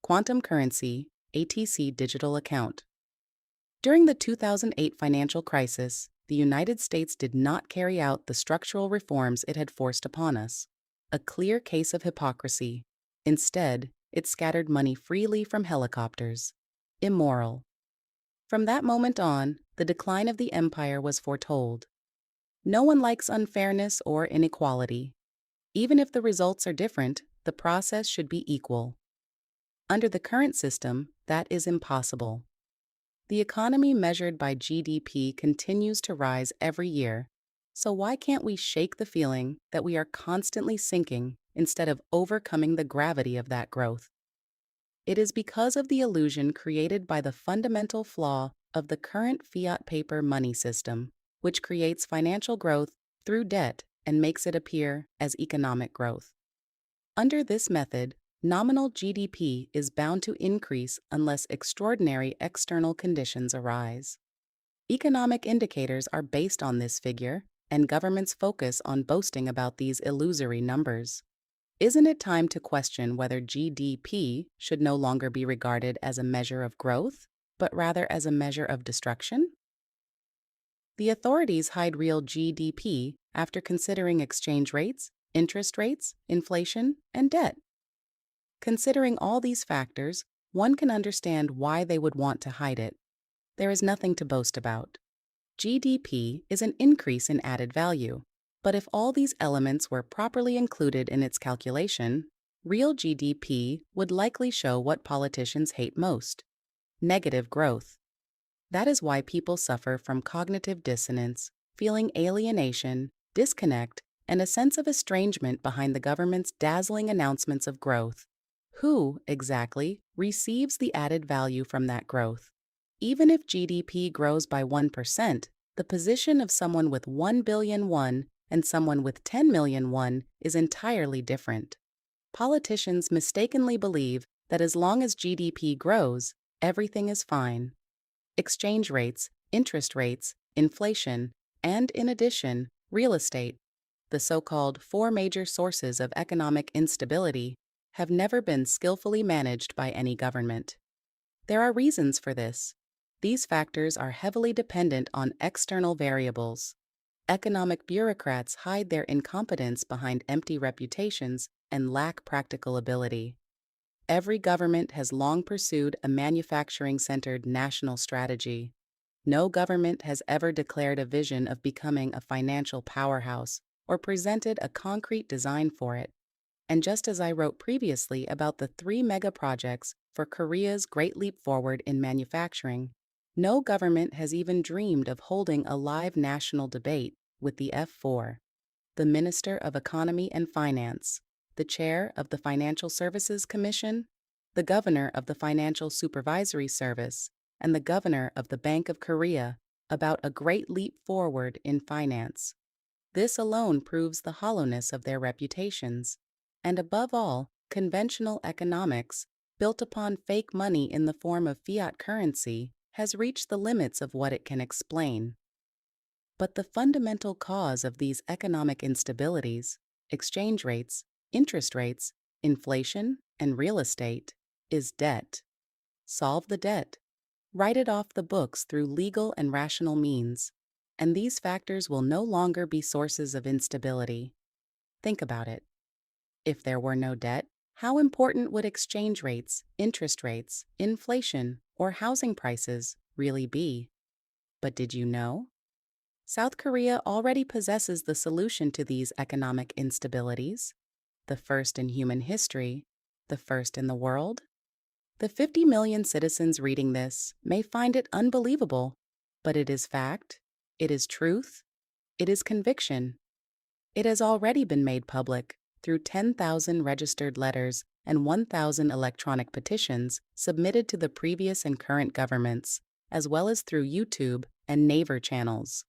Quantum Currency, ATC Digital Account. During the 2008 financial crisis, the United States did not carry out the structural reforms it had forced upon us. A clear case of hypocrisy. Instead, it scattered money freely from helicopters. Immoral. From that moment on, the decline of the empire was foretold. No one likes unfairness or inequality. Even if the results are different, the process should be equal. Under the current system, that is impossible. The economy measured by GDP continues to rise every year, so why can't we shake the feeling that we are constantly sinking instead of overcoming the gravity of that growth? It is because of the illusion created by the fundamental flaw of the current fiat paper money system, which creates financial growth through debt and makes it appear as economic growth. Under this method, nominal GDP is bound to increase unless extraordinary external conditions arise. Economic indicators are based on this figure, and governments focus on boasting about these illusory numbers. Isn't it time to question whether GDP should no longer be regarded as a measure of growth, but rather as a measure of destruction? The authorities hide real GDP after considering exchange rates, interest rates, inflation, and debt. Considering all these factors, one can understand why they would want to hide it. There is nothing to boast about. GDP is an increase in added value, but if all these elements were properly included in its calculation, real GDP would likely show what politicians hate most: negative growth. That is why people suffer from cognitive dissonance, feeling alienation, disconnect, and a sense of estrangement behind the government's dazzling announcements of growth. Who, exactly, receives the added value from that growth? Even if GDP grows by 1%, the position of someone with 1 billion won and someone with 10 million won is entirely different. Politicians mistakenly believe that as long as GDP grows, everything is fine. Exchange rates, interest rates, inflation, and in addition, real estate, the so-called four major sources of economic instability, have never been skillfully managed by any government. There are reasons for this. These factors are heavily dependent on external variables. Economic bureaucrats hide their incompetence behind empty reputations and lack practical ability. Every government has long pursued a manufacturing-centered national strategy. No government has ever declared a vision of becoming a financial powerhouse or presented a concrete design for it. And just as I wrote previously about the 3 mega projects for Korea's Great Leap Forward in manufacturing, no government has even dreamed of holding a live national debate with the F4, the Minister of Economy and Finance, the Chair of the Financial Services Commission, the Governor of the Financial Supervisory Service, and the Governor of the Bank of Korea about a great leap forward in finance. This alone proves the hollowness of their reputations. And above all, conventional economics, built upon fake money in the form of fiat currency, has reached the limits of what it can explain. But the fundamental cause of these economic instabilities, exchange rates, interest rates, inflation, and real estate, is debt. Solve the debt. Write it off the books through legal and rational means, and these factors will no longer be sources of instability. Think about it. If there were no debt, how important would exchange rates, interest rates, inflation, or housing prices really be? But did you know? South Korea already possesses the solution to these economic instabilities, the first in human history, the first in the world. The 50 million citizens reading this may find it unbelievable, but it is fact, it is truth, it is conviction. It has already been made public through 10,000 registered letters and 1,000 electronic petitions submitted to the previous and current governments, as well as through YouTube and Naver channels.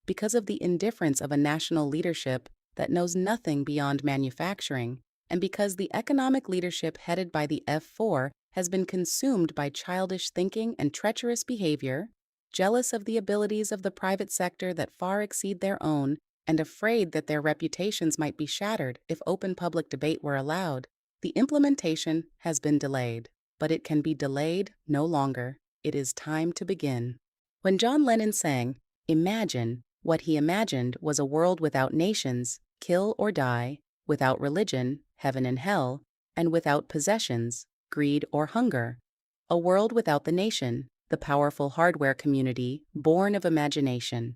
Because of the indifference of a national leadership that knows nothing beyond manufacturing, and because the economic leadership headed by the F4 has been consumed by childish thinking and treacherous behavior, jealous of the abilities of the private sector that far exceed their own, and afraid that their reputations might be shattered if open public debate were allowed, the implementation has been delayed. but it can be delayed no longer. It is time to begin. When John Lennon sang, "Imagine," what he imagined was a world without nations, kill or die, without religion, heaven and hell, and without possessions, greed or hunger. A world without the nation, the powerful hardware community born of imagination.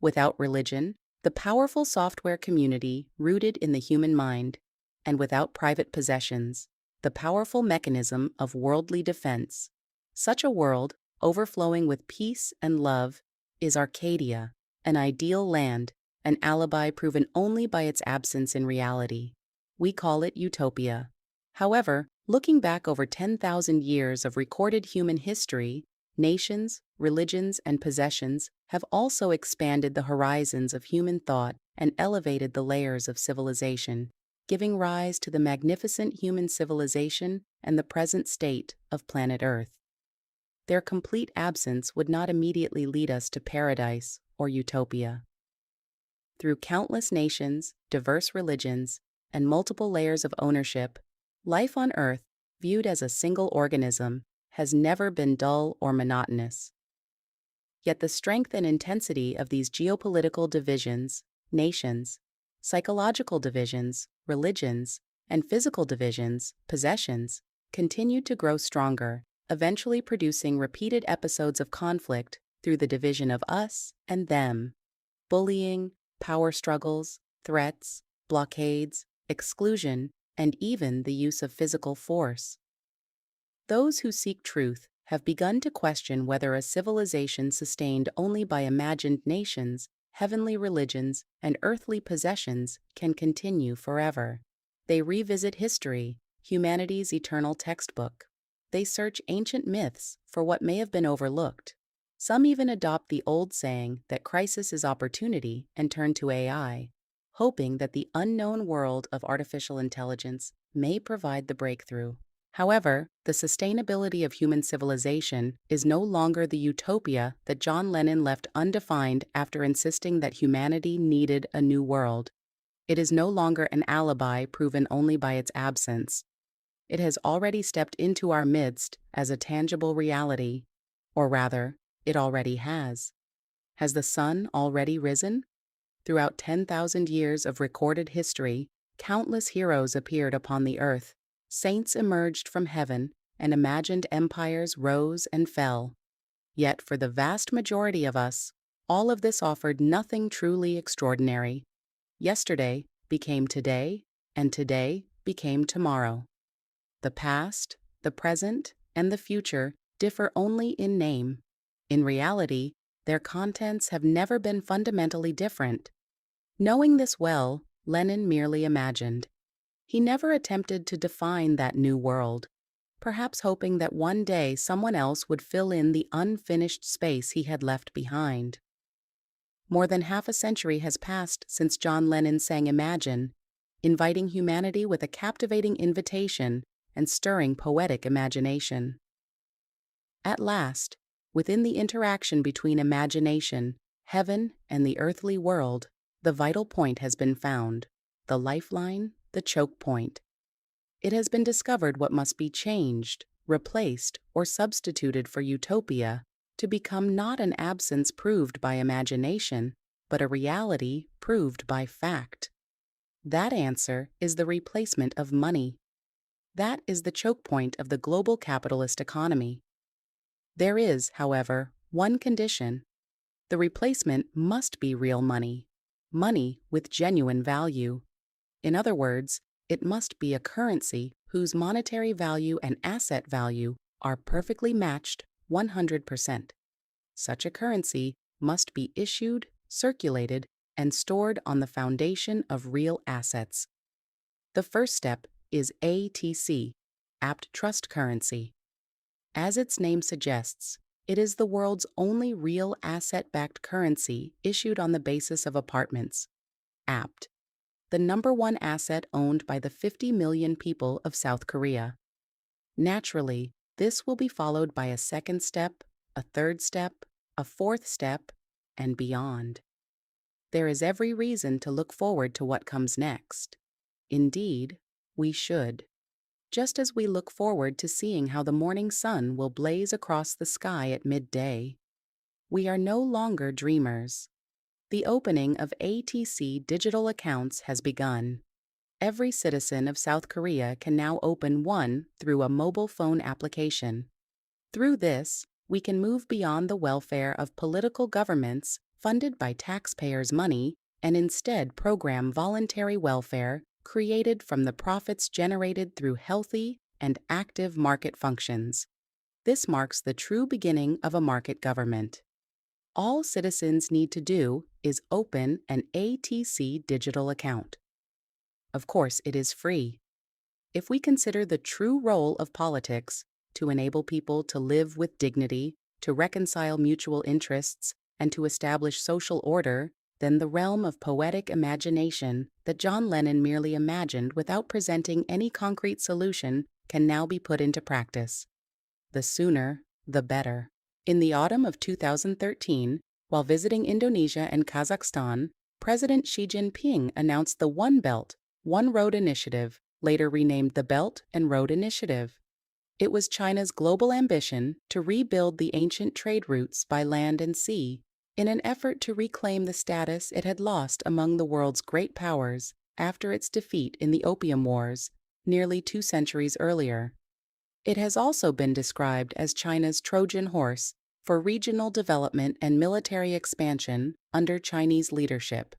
Without religion, the powerful software community rooted in the human mind. And without private possessions, the powerful mechanism of worldly defense. Such a world, overflowing with peace and love, is Arcadia, an ideal land, an alibi proven only by its absence in reality. We call it utopia. However, looking back over 10,000 years of recorded human history, nations, religions, and possessions have also expanded the horizons of human thought and elevated the layers of civilization, giving rise to the magnificent human civilization and the present state of planet Earth. Their complete absence would not immediately lead us to paradise or utopia. Through countless nations, diverse religions, and multiple layers of ownership, life on Earth, viewed as a single organism, has never been dull or monotonous. Yet the strength and intensity of these geopolitical divisions, nations, psychological divisions, religions, and physical divisions, possessions, continue to grow stronger, eventually producing repeated episodes of conflict through the division of us and them, bullying, power struggles, threats, blockades, exclusion, and even the use of physical force. Those who seek truth have begun to question whether a civilization sustained only by imagined nations, heavenly religions, and earthly possessions can continue forever. They revisit history, humanity's eternal textbook. They search ancient myths for what may have been overlooked. Some even adopt the old saying that crisis is opportunity and turn to AI, hoping that the unknown world of artificial intelligence may provide the breakthrough. However, the sustainability of human civilization is no longer the utopia that John Lennon left undefined after insisting that humanity needed a new world. It is no longer an alibi proven only by its absence. It has already stepped into our midst as a tangible reality, or rather, it already has. Has the sun already risen? Throughout 10,000 years of recorded history, countless heroes appeared upon the earth. Saints emerged from heaven, and imagined empires rose and fell. Yet for the vast majority of us, all of this offered nothing truly extraordinary. Yesterday became today, and today became tomorrow. The past, the present, and the future differ only in name. In reality, their contents have never been fundamentally different. Knowing this well, Lennon merely imagined. He never attempted to define that new world, perhaps hoping that one day someone else would fill in the unfinished space he had left behind. More than half a century has passed since John Lennon sang Imagine, inviting humanity with a captivating invitation and stirring poetic imagination. At last, within the interaction between imagination, heaven, and the earthly world, the vital point has been found, the lifeline, the choke point. It has been discovered what must be changed, replaced, or substituted for utopia to become not an absence proved by imagination, but a reality proved by fact. That answer is the replacement of money. That is the choke point of the global capitalist economy. There is, however, one condition. The replacement must be real money, money with genuine value. In other words, it must be a currency whose monetary value and asset value are perfectly matched 100%. Such a currency must be issued, circulated, and stored on the foundation of real assets. The first step is ATC, Apt Trust Currency. As its name suggests, it is the world's only real asset-backed currency issued on the basis of apartments. Apt, the number one asset owned by the 50 million people of South Korea. Naturally, this will be followed by a second step, a third step, a fourth step, and beyond. There is every reason to look forward to what comes next. Indeed, we should. just as we look forward to seeing how the morning sun will blaze across the sky at midday. We are no longer dreamers. The opening of ATC digital accounts has begun. Every citizen of South Korea can now open one through a mobile phone application. Through this, we can move beyond the welfare of political governments funded by taxpayers' money and instead program voluntary welfare created from the profits generated through healthy and active market functions. This marks the true beginning of a market government. All citizens need to do is open an ATC digital account. Of course, it is free. If we consider the true role of politics to enable people to live with dignity, to reconcile mutual interests, and to establish social order, then the realm of poetic imagination that John Lennon merely imagined without presenting any concrete solution can now be put into practice. The sooner, the better. In the autumn of 2013, while visiting Indonesia and Kazakhstan, President Xi Jinping announced the One Belt, One Road Initiative, later renamed the Belt and Road Initiative. It was China's global ambition to rebuild the ancient trade routes by land and sea in an effort to reclaim the status it had lost among the world's great powers after its defeat in the Opium Wars nearly 2 centuries earlier. It has also been described as China's Trojan horse for regional development and military expansion under Chinese leadership.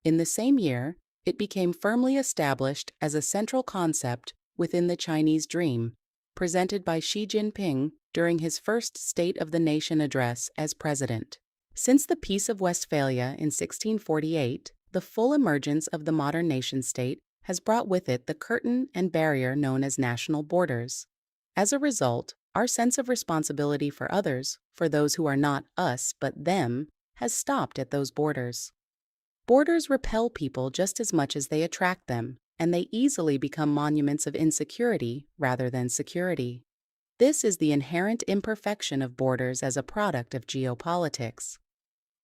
In the same year, it became firmly established as a central concept within the Chinese dream, presented by Xi Jinping during his first State of the Nation address as president. Since the Peace of Westphalia in 1648, the full emergence of the modern nation-state has brought with it the curtain and barrier known as national borders. As a result, our sense of responsibility for others, for those who are not us but them, has stopped at those borders. Borders repel people just as much as they attract them, and they easily become monuments of insecurity rather than security. This is the inherent imperfection of borders as a product of geopolitics.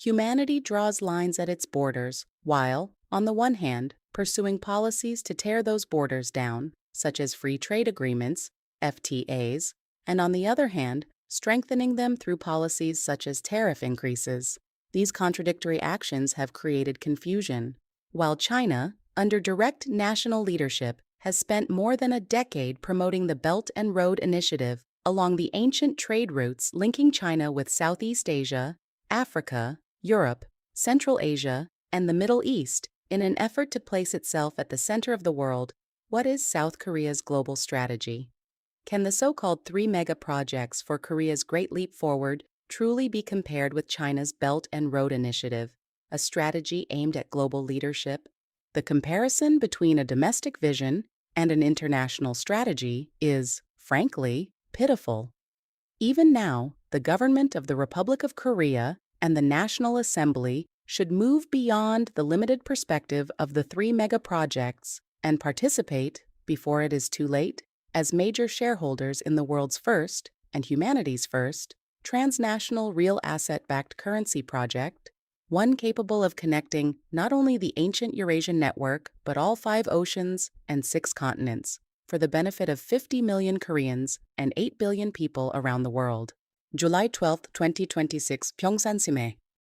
Humanity draws lines at its borders while, on the one hand, pursuing policies to tear those borders down, such as free trade agreements, FTAs, and on the other hand, strengthening them through policies such as tariff increases. These contradictory actions have created confusion, while China, under direct national leadership, has spent more than a decade promoting the Belt and Road Initiative along the ancient trade routes linking China with Southeast Asia, Africa, Europe, Central Asia, and the Middle East in an effort to place itself at the center of the world. What is South Korea's global strategy? Can the so-called 3 mega projects for Korea's Great Leap Forward truly be compared with China's Belt and Road Initiative, a strategy aimed at global leadership? The comparison between a domestic vision and an international strategy is, frankly, pitiful. Even now, the government of the Republic of Korea and the National Assembly should move beyond the limited perspective of the 3 mega projects and participate, before it is too late, as major shareholders in the world's first, and humanity's first, transnational real asset-backed currency project, one capable of connecting not only the ancient Eurasian network but all 5 oceans and 6 continents, for the benefit of 50 million Koreans and 8 billion people around the world. July 12, 2026, Pyeongsan Sime.